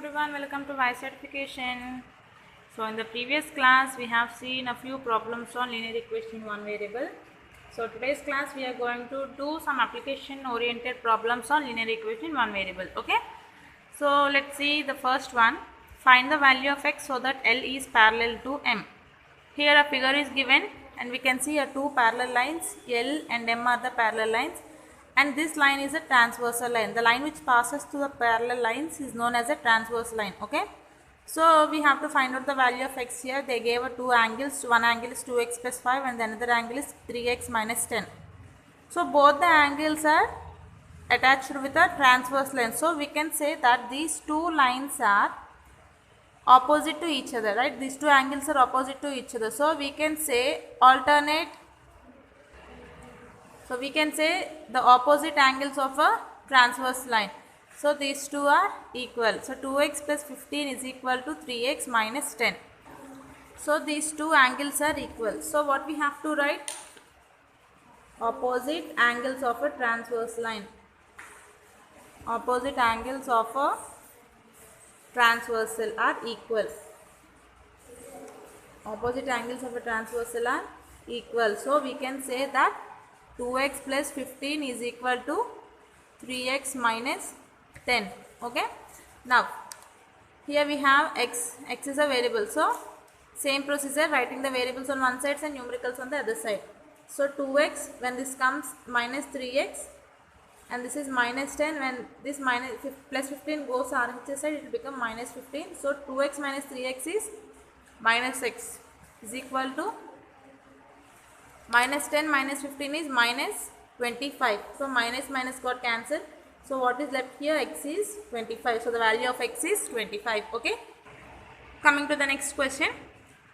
everyone, welcome to Y Certification. So in the previous class we have seen a few problems on linear equation in one variable. So today's class we are going to do some application oriented problems on linear equation in one variable. Okay. So let's see the first one. Find the value of x so that L is parallel to M. Here a figure is given and we can see two parallel lines. L and M are the parallel lines. And this line is a transversal line. The line which passes through the parallel lines is known as a transverse line. Okay. So we have to find out the value of x here. They gave two angles. One angle is 2x plus 5 and the another angle is 3x minus 10. So both the angles are attached with a transverse line. So we can say that these two lines are opposite to each other, right? These two angles are opposite to each other. So we can say alternate. So we can say the opposite angles of a transverse line. So these two are equal. So 2x plus 15 is equal to 3x minus 10. So these two angles are equal. So what we have to write? Opposite angles of a transverse line. Opposite angles of a transversal are equal. Opposite angles of a transversal are equal. So we can say that 2x plus 15 is equal to 3x minus 10. Okay. Now here we have x. X is a variable. So same procedure, writing the variables on one side and numericals on the other side. So 2x, when this comes minus 3x, and this is minus 10. When this plus 15 goes RHS side, it will become minus 15. So 2x minus 3x is minus x is equal to minus 10 minus 15 is minus 25. So minus minus got cancelled. So what is left here? X is 25. So the value of x is 25. Okay. Coming to the next question.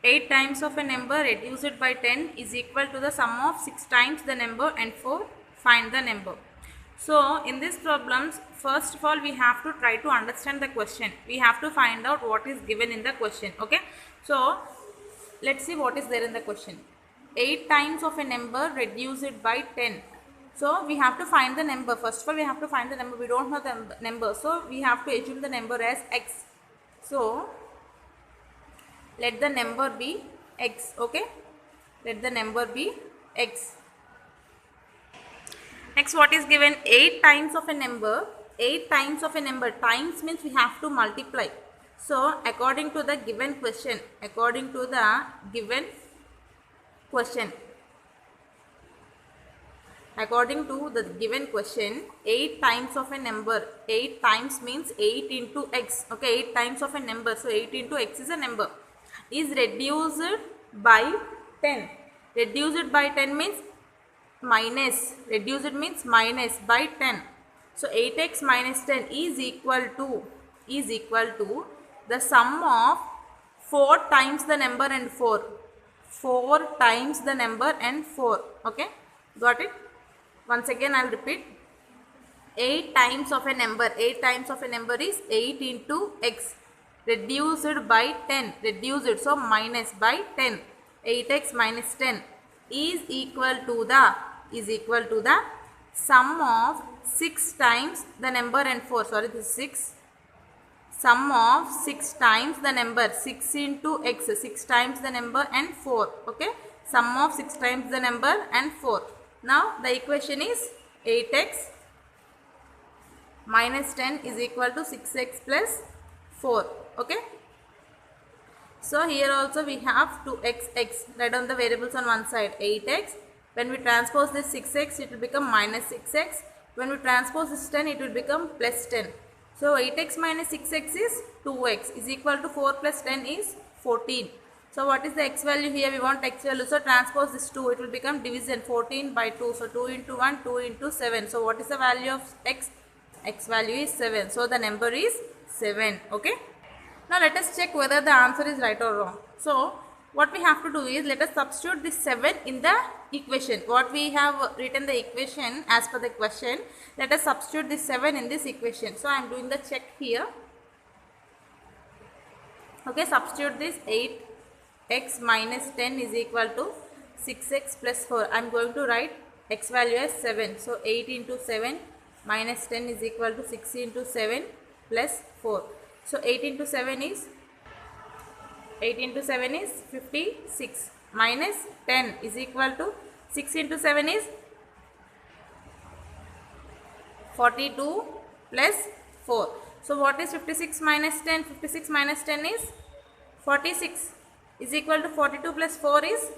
8 times of a number reduced by 10 is equal to the sum of 6 times the number and 4. Find the number. So in these problems, first of all we have to try to understand the question. We have to find out what is given in the question. Okay. So let's see what is there in the question. 8 times of a number reduced by 10. So we have to find the number. First of all we have to find the number. We don't know the number. So we have to assume the number as x. So let the number be x. Okay. Let the number be x. Next, what is given? 8 times of a number. 8 times of a number. Times means we have to multiply. So according to the given question, 8 times of a number. 8 times means 8 into x. Okay, 8 times of a number. So 8 into x is a number. Is reduced by 10. Reduced by 10 means minus. Reduced means minus by 10. So 8x minus 10 is equal to the sum of 4 times the number and 4. 4 times the number and 4. Okay. Got it? Once again I will repeat. 8 times of a number. 8 times of a number is 8 into x. Reduced by 10. Reduced. So minus by 10. 8x minus 10 is equal to the sum of 6 times the number and 4. Sorry, this is 6. Sum of 6 times the number. 6 into x. 6 times the number and 4. Okay. Sum of 6 times the number and 4. Now the equation is 8x minus 10 is equal to 6x plus 4. Okay. So here also we have 2x. Write down the variables on one side. 8x. When we transpose this 6x, it will become minus 6x. When we transpose this 10, it will become plus 10. So 8x minus 6x is 2x is equal to 4 plus 10 is 14. So what is the x value here? We want x value. So transpose this 2. It will become division 14 by 2. So 2 into 1, 2 into 7. So what is the value of x? X value is 7. So the number is 7. Okay. Now let us check whether the answer is right or wrong. So what we have to do is let us substitute this 7 in the equation. What we have written the equation as per the question. Let us substitute this 7 in this equation. So I am doing the check here. Okay, substitute this 8x minus 10 is equal to 6x plus 4. I am going to write x value as 7. So 8 into 7 minus 10 is equal to 6 into 7 plus 4. So 8 into 7 is 56 minus 10 is equal to 6 into 7 is 42 plus 4. So what is 56 minus 10? 56 minus 10 is 46 is equal to 42 plus 4 is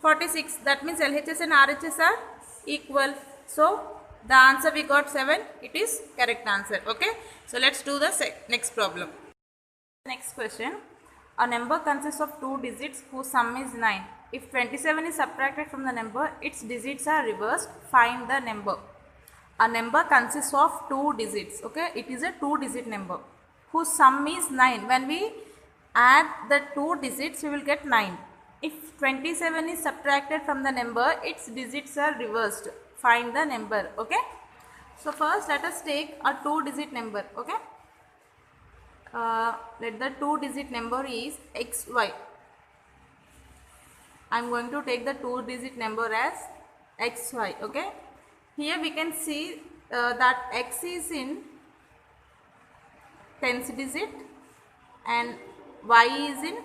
46. That means LHS and RHS are equal. So the answer we got 7. It is correct answer. Okay. So let's do the next problem. Next question. A number consists of two digits whose sum is 9. If 27 is subtracted from the number, its digits are reversed. Find the number. A number consists of two digits. Okay, it is a two-digit number whose sum is 9. When we add the two digits, we will get 9. If 27 is subtracted from the number, its digits are reversed. Find the number. Okay. So first let us take a two-digit number. Okay. Let the two-digit number is xy. I am going to take the two-digit number as xy. Okay. Here we can see that x is in tens digit and y is in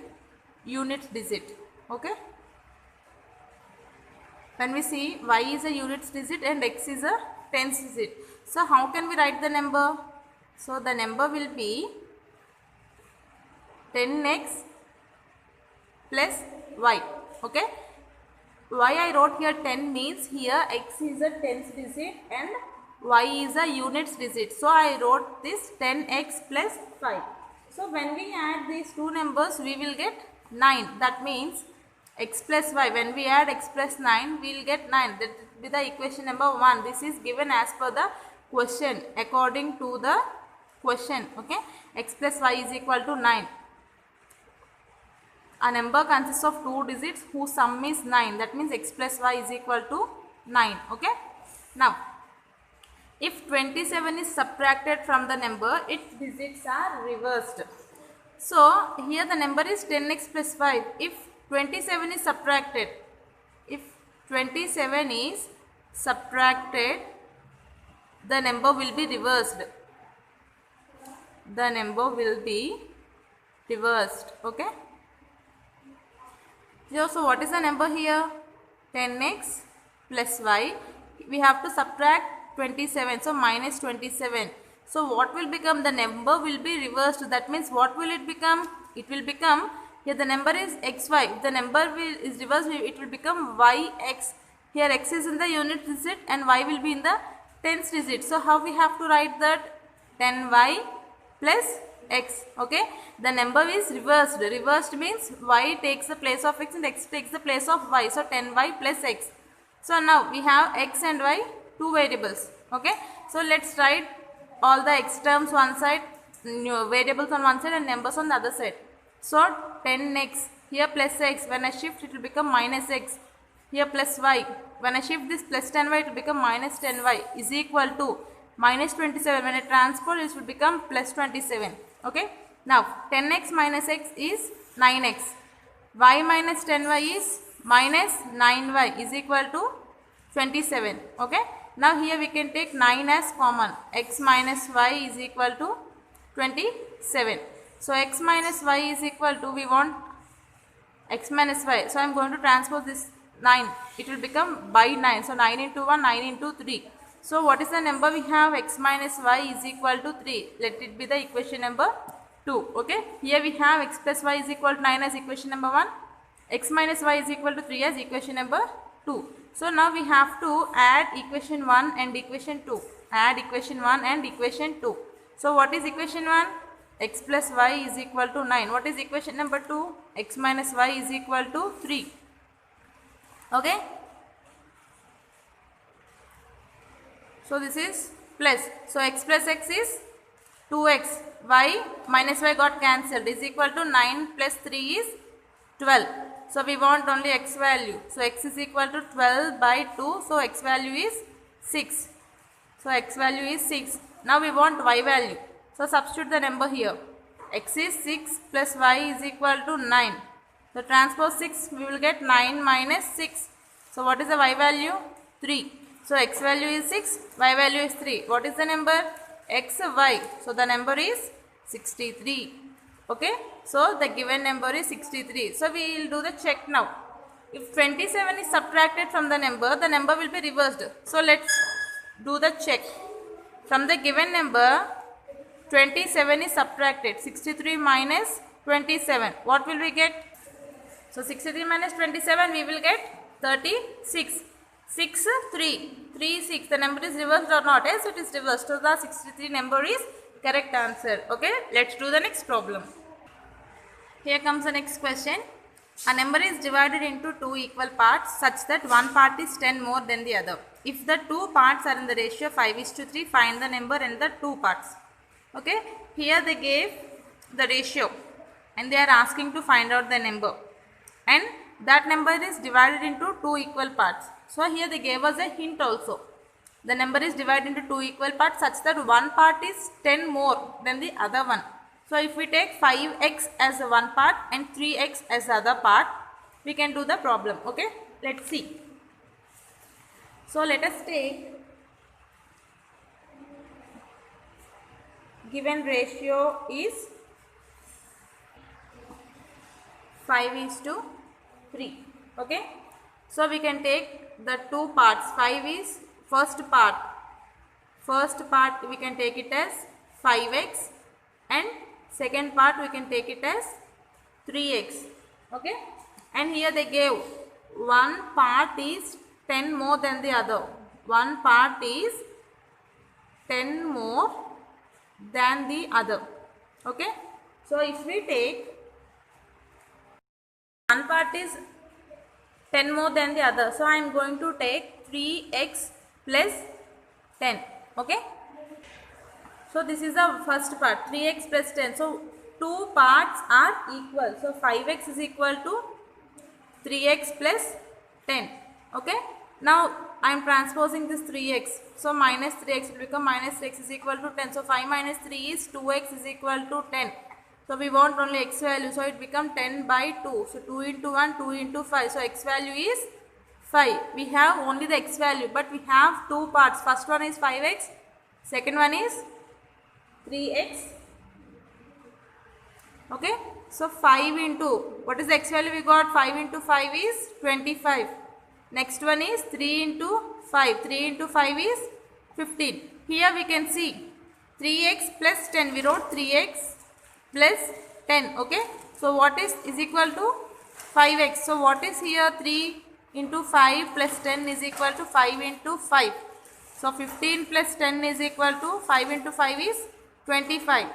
units digit. Okay. When we see y is a units digit and x is a tens digit. So how can we write the number? So the number will be 10x plus y. Okay. Why I wrote here 10 means here x is a tens digit and y is a units digit. So I wrote this 10x plus 5. So when we add these two numbers, we will get 9. That means x plus y. When we add x plus 9, we will get 9. That will be the equation number 1. This is given as per the question, according to the question. Okay. X plus y is equal to 9. A number consists of two digits whose sum is 9. That means x plus y is equal to 9. Okay. Now, if 27 is subtracted from the number, its digits are reversed. So, here the number is 10x plus 5. If 27 is subtracted, the number will be reversed. The number will be reversed. Okay. So what is the number here? 10x plus y. We have to subtract 27. So minus 27. So what will become? The number will be reversed. That means what will it become? It will become, here the number is xy. If the number is reversed, it will become yx. Here x is in the unit digit and y will be in the tens digit. So how we have to write that? 10y plus x. Okay. The number is reversed. Reversed means y takes the place of x and x takes the place of y. So 10y plus x. So now we have x and y, two variables. Okay. So let's write all the x terms one side, variables on one side and numbers on the other side. So 10x, here plus x, when I shift it will become minus x. Here plus y, when I shift this plus 10y it will become minus 10y is equal to minus 27. When I transpose it will become plus 27. Okay. Now 10x minus x is 9x. Y minus 10y is minus 9y is equal to 27. Okay. Now here we can take 9 as common. X minus y is equal to 27. So x minus y is equal to, we want x minus y. So I am going to transpose this 9. It will become by 9. So 9 into 1, 9 into 3. So what is the number we have? X minus y is equal to 3. Let it be the equation number 2. Okay. Here we have x plus y is equal to 9 as equation number 1. X minus y is equal to 3 as equation number 2. So now we have to add equation 1 and equation 2. Add equation 1 and equation 2. So what is equation 1? X plus y is equal to 9. What is equation number 2? X minus y is equal to 3. Okay. So this is plus. So x plus x is 2x. Y minus y got cancelled is equal to 9 plus 3 is 12. So we want only x value. So x is equal to 12 by 2. So x value is 6. So x value is 6. Now we want y value. So substitute the number here. X is 6 plus y is equal to 9. So transpose 6, we will get 9 minus 6. So what is the y value? 3. So x value is 6, y value is 3. What is the number? X, y. So the number is 63. Okay, so the given number is 63. So we will do the check now. If 27 is subtracted from the number will be reversed. So let's do the check. From the given number, 27 is subtracted. 63 minus 27. What will we get? So 63 minus 27, we will get 36. 6, 3. 3, 6. The number is reversed or not? Yes, it is reversed. So the 63 number is correct answer. Okay, let's do the next problem. Here comes the next question. A number is divided into two equal parts such that one part is 10 more than the other. If the two parts are in the ratio 5:3, find the number in the two parts. Okay, here they gave the ratio and they are asking to find out the number, and that number is divided into two equal parts. So here they gave us a hint also. The number is divided into two equal parts such that one part is 10 more than the other one. So if we take 5x as one part and 3x as the other part, we can do the problem. Okay, let's see. So let us take given ratio is 5:3. Okay, so we can take the two parts. 5 is first part. First part we can take it as 5x, and second part we can take it as 3x. Okay, and here they gave one part is 10 more than the other. One part is 10 more than the other. Okay, so if we take one part is 10 more than the other, so I am going to take 3x plus 10. Okay, so this is the first part, 3x plus 10. So two parts are equal. So 5x is equal to 3x plus 10. Okay, now I am transposing this 3x. So minus 3x will become minus 3x is equal to 10. So 5 minus 3 is 2x is equal to 10. So we want only x value. So it becomes 10 by 2. So 2 into 1, 2 into 5. So x value is 5. We have only the x value, but we have two parts. First one is 5x. Second one is 3x. Okay, so 5 into, what is the x value we got? 5 into 5 is 25. Next one is 3 into 5. 3 into 5 is 15. Here we can see 3x plus 10. We wrote 3x plus 10. Okay, so what is equal to 5x? So what is here? 3 into 5 plus 10 is equal to 5 into 5. So 15 plus 10 is equal to 5 into 5 is 25.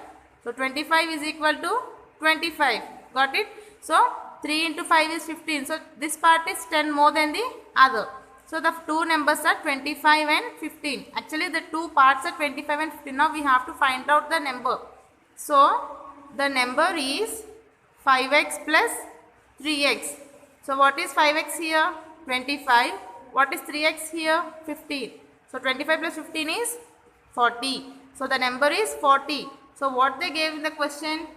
So 25 is equal to 25. Got it? So 3 into 5 is 15. So this part is 10 more than the other. So the two numbers are 25 and 15. Actually the two parts are 25 and 15. Now we have to find out the number. So the number is 5x plus 3x. So what is 5x here? 25. What is 3x here? 15. So 25 plus 15 is 40. So the number is 40. So what they gave in the question?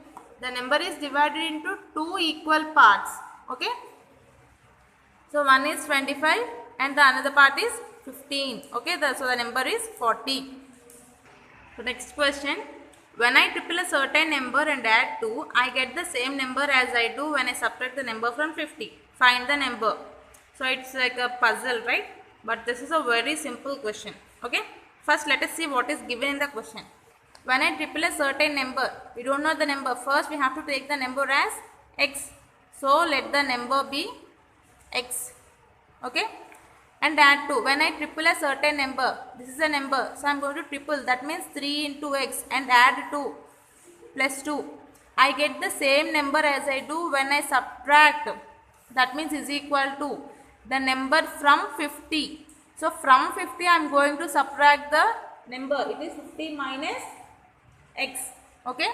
The number is divided into two equal parts. Okay. So one is 25 and the another part is 15. Okay. So the number is 40. So next question. When I triple a certain number and add 2, I get the same number as I do when I subtract the number from 50. Find the number. So it's like a puzzle, right? But this is a very simple question. Okay. First let us see what is given in the question. When I triple a certain number, we don't know the number. First we have to take the number as x. So let the number be x. Okay. And add 2. When I triple a certain number, this is a number. So I am going to triple. That means 3 into x and add 2 plus 2. I get the same number as I do when I subtract. That means is equal to the number from 50. So from 50 I am going to subtract the number. It is 50 minus x. Okay.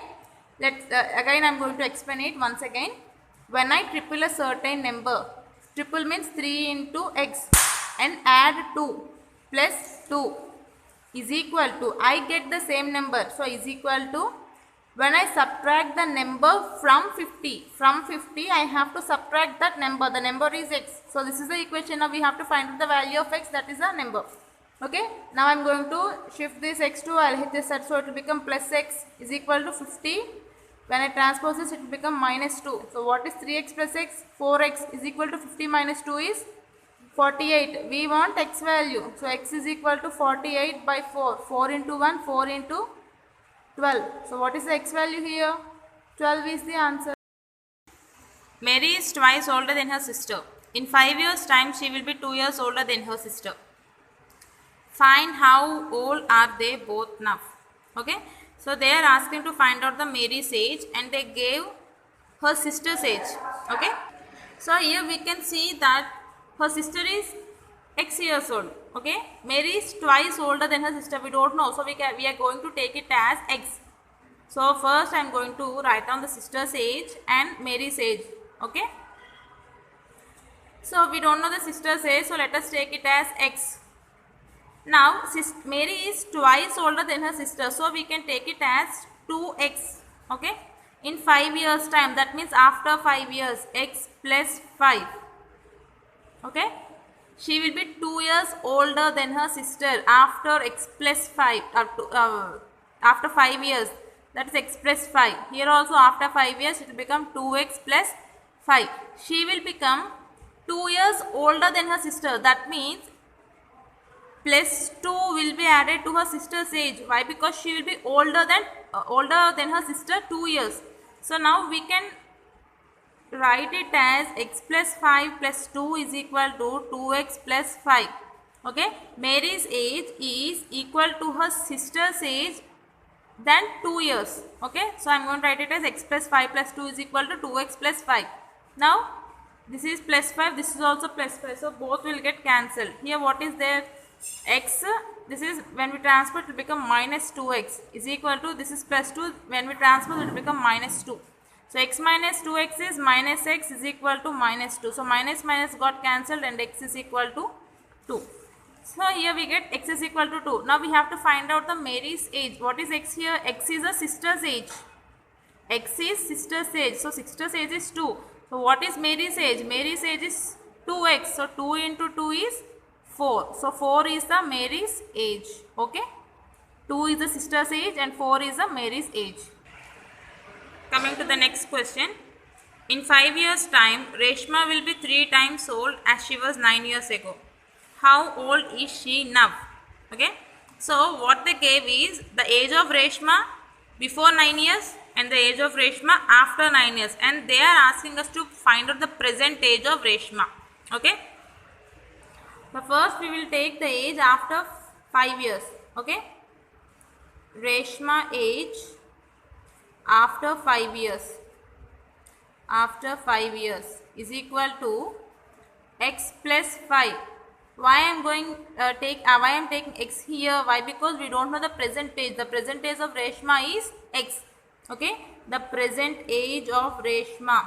Let's again I am going to explain it once again. When I triple a certain number, triple means 3 into x and add 2 plus 2 is equal to, I get the same number. So is equal to, when I subtract the number from 50, from 50 I have to subtract that number. The number is x. So this is the equation. Now we have to find out the value of x, that is the number. Okay, now I'm going to shift this x to, I'll hit this side, so it will become plus x is equal to 50. When I transpose this, it will become minus 2. So what is 3x plus x? 4x is equal to 50 minus 2 is 48. We want x value. So x is equal to 48 by 4. 4 into 1, 4 into 12. So what is the x value here? 12 is the answer. Mary is twice older than her sister. In 5 years' time, she will be 2 years older than her sister. Find how old are they both now. Okay, so they are asking to find out the Mary's age and they gave her sister's age. Okay, so here we can see that her sister is x years old. Okay, Mary is twice older than her sister. We don't know, so we are going to take it as x. So first I am going to write down the sister's age and Mary's age. Okay, so we don't know the sister's age, so let us take it as x. Now, Mary is twice older than her sister, so we can take it as 2x. Okay, in 5 years time, that means after 5 years, x plus 5. Okay, she will be 2 years older than her sister after x plus 5, after 5 years, that is x plus 5. Here also after 5 years, it will become 2x plus 5. She will become 2 years older than her sister, that means plus 2 will be added to her sister's age. Why? Because she will be older than her sister 2 years. So now we can write it as x plus 5 plus 2 is equal to 2x plus 5. Okay, Mary's age is equal to her sister's age than 2 years. Okay, so I am going to write it as x plus 5 plus 2 is equal to 2x plus 5. Now this is plus 5, this is also plus 5, so both will get cancelled. Here what is there? X, this is when we transpose it will become minus 2x is equal to, this is plus 2, when we transpose it will become minus 2. So x minus 2x is minus x is equal to minus 2. So minus minus got cancelled and x is equal to 2. So here we get x is equal to 2. Now we have to find out the Mary's age. What is x here? X is a sister's age. X is sister's age. So sister's age is 2. So what is Mary's age? Mary's age is 2x. So 2 into 2 is 4. So 4 is the Mary's age. Okay. 2 is the sister's age and 4 is the Mary's age. Coming to the next question. In 5 years time, Reshma will be 3 times old as she was 9 years ago. How old is she now? Okay. So what they gave is the age of Reshma before 9 years and the age of Reshma after 9 years. And they are asking us to find out the present age of Reshma. Okay. So first we will take the age after 5 years. Okay. Reshma age after 5 years. After 5 years is equal to x plus 5. Why I am going why I am taking x here? Why? Because we don't know the present age. The present age of Reshma is x. Okay. The present age of Reshma.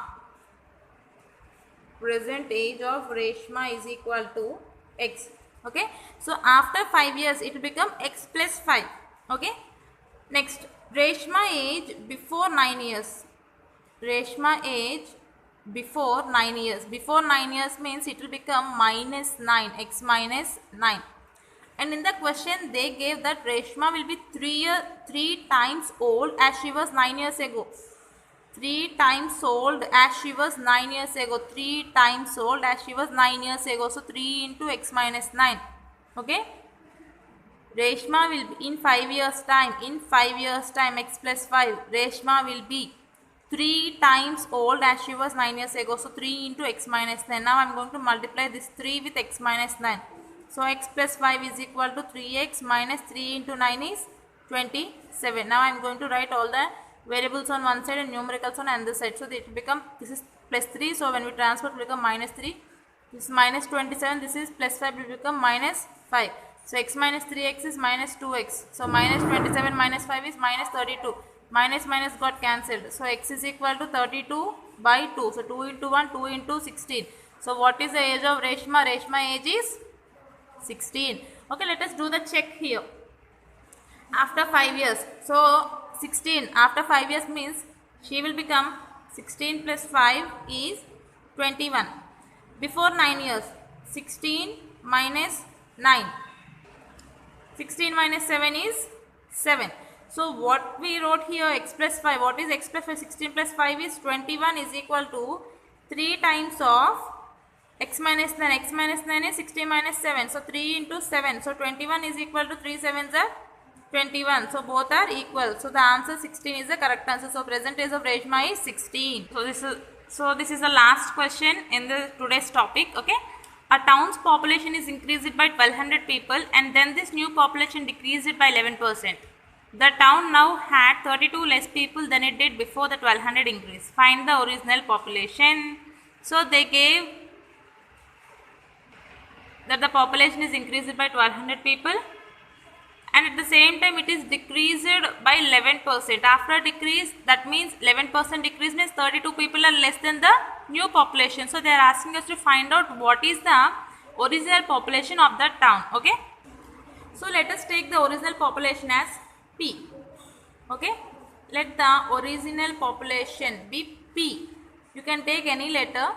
Present age of Reshma is equal to x. Okay. So after 5 years it will become x plus 5. Okay. Next, Reshma age before 9 years. Reshma age before 9 years. Before 9 years means it will become minus 9. X minus 9. And in the question they gave that Reshma will be 3 times old as she was 9 years ago. 3 times old as she was 9 years ago. 3 times old as she was 9 years ago. So 3 into x minus 9. Okay. Reshma will be in 5 years time. In 5 years time, x plus 5. Reshma will be 3 times old as she was 9 years ago. So 3 into x minus 9. Now I am going to multiply this 3 with x minus 9. So x plus 5 is equal to 3x minus 3 into 9 is 27. Now I am going to write all the variables on one side and numericals on another side. So it will become, this is plus 3. So when we transfer it will become minus 3. This is minus 27. This is plus 5 will become minus 5. So x minus 3x is minus 2x. So minus 27 minus 5 is minus 32. Minus minus got cancelled. So x is equal to 32 by 2. So 2 into 1, 2 into 16. So what is the age of Reshma? Reshma age is 16. Okay, let us do the check here. After 5 years. So 16 after 5 years means she will become 16 plus 5 is 21. Before 9 years, 16 minus 9. 16 minus 7 is 7. So what we wrote here, x plus 5. What is x plus 5? 16 plus 5 is 21 is equal to 3 times of x minus 9. X minus 9 is 16 minus 7. So 3 into 7. So 21 is equal to 3 sevens are 21. So both are equal. So the answer 16 is the correct answer. So present age of Reshma is 16. So this is the last question in the today's topic. Okay. A town's population is increased by 1200 people and then this new population decreased by 11%. The town now had 32 less people than it did before the 1200 increase. Find the original population. So they gave that the population is increased by 1200 people and at the same time it is decreased by 11%. After a decrease, that means 11% decrease means 32 people are less than the new population. So they are asking us to find out what is the original population of that town. Okay. So let us take the original population as P. Okay. Let the original population be P. You can take any letter.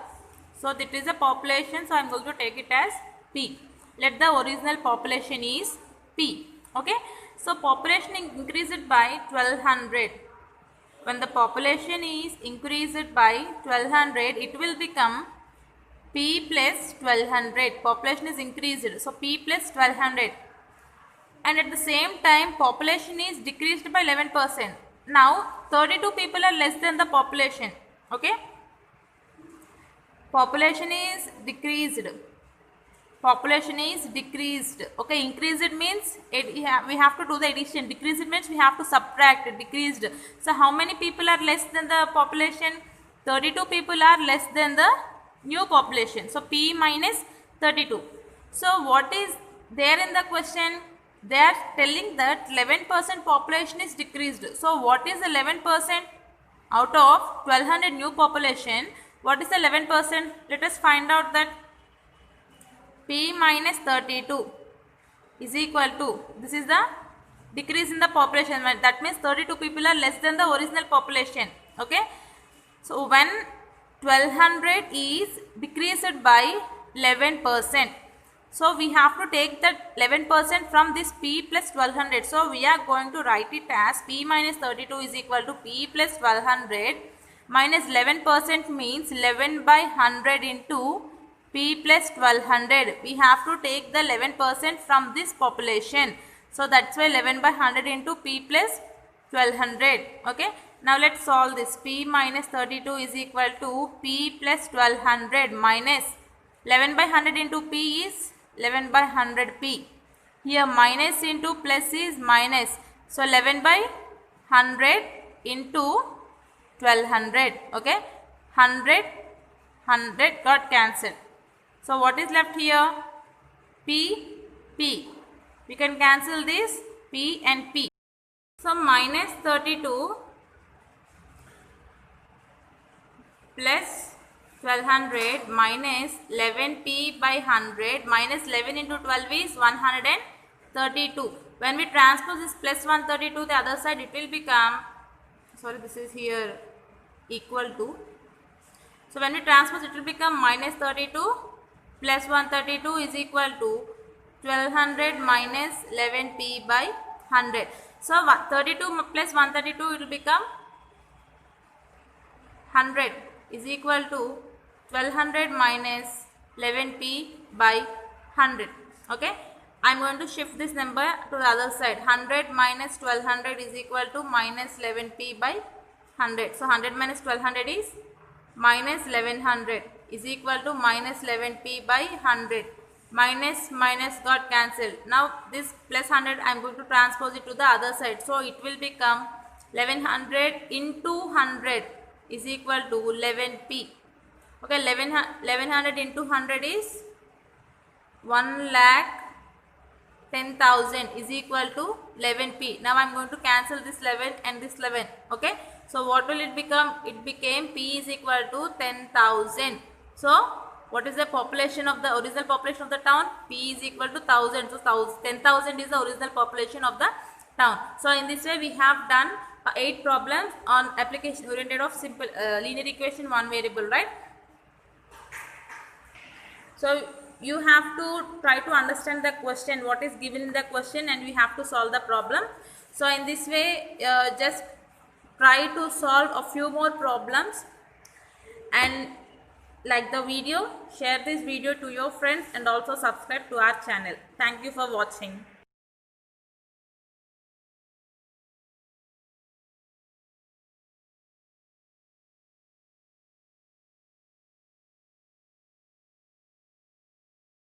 So that is the population. So I am going to take it as P. Let the original population is P. Okay. So population increased by 1200. When the population is increased by 1200, it will become P plus 1200. Population is increased. So P plus 1200. And at the same time, population is decreased by 11%. Now, 32 people are less than the population. Okay. Population is decreased. Population is decreased. Okay, increased means we have to do the addition. Decreased means we have to subtract. Decreased. So how many people are less than the population? 32 people are less than the new population. So P minus 32. So what is there in the question? They are telling that 11% population is decreased. So what is 11% out of 1200 new population? What is 11%? Let us find out that. P minus 32 is equal to, this is the decrease in the population. That means 32 people are less than the original population. Okay. So when 1200 is decreased by 11%. So we have to take that 11% from this P plus 1200. So we are going to write it as P minus 32 is equal to P plus 1200 minus 11% means 11 by 100 into P plus 1200. We have to take the 11% from this population. So that's why 11 by 100 into P plus 1200. Okay. Now let's solve this. P minus 32 is equal to P plus 1200 minus 11 by 100 into P is 11 by 100 P. Here minus into plus is minus. So 11 by 100 into 1200. Okay. 100 got cancelled. So what is left here? P, P. We can cancel this P and P. So minus 32 plus 1200 minus 11P by 100 minus 11 into 12 is 132. When we transpose this plus 132 to the other side, it will become, sorry, this is here equal to. So when we transpose, it will become minus 32 plus 132 is equal to 1200 minus 11P by 100. So 32 plus 132 it will become 100 is equal to 1200 minus 11P by 100. Okay. I am going to shift this number to the other side. 100 minus 1200 is equal to minus 11P by 100. So 100 minus 1200 is minus 1100 is equal to minus 11P by 100. Minus minus got cancelled. Now this plus 100 I am going to transpose it to the other side. So it will become 1100 into 100 is equal to 11P. Okay, 1100 into 100 is 1,10,000 is equal to 11P. Now I am going to cancel this 11 and this 11. Okay. So what will it become? It became P is equal to 10,000. So what is the population of the original population of the town? P is equal to 1000. So 10,000 is the original population of the town. So in this way we have done 8 problems on application oriented of simple linear equation one variable, right? So you have to try to understand the question, what is given in the question, and we have to solve the problem. So in this way, just try to solve a few more problems and like the video, share this video to your friends, and also subscribe to our channel. Thank you for watching.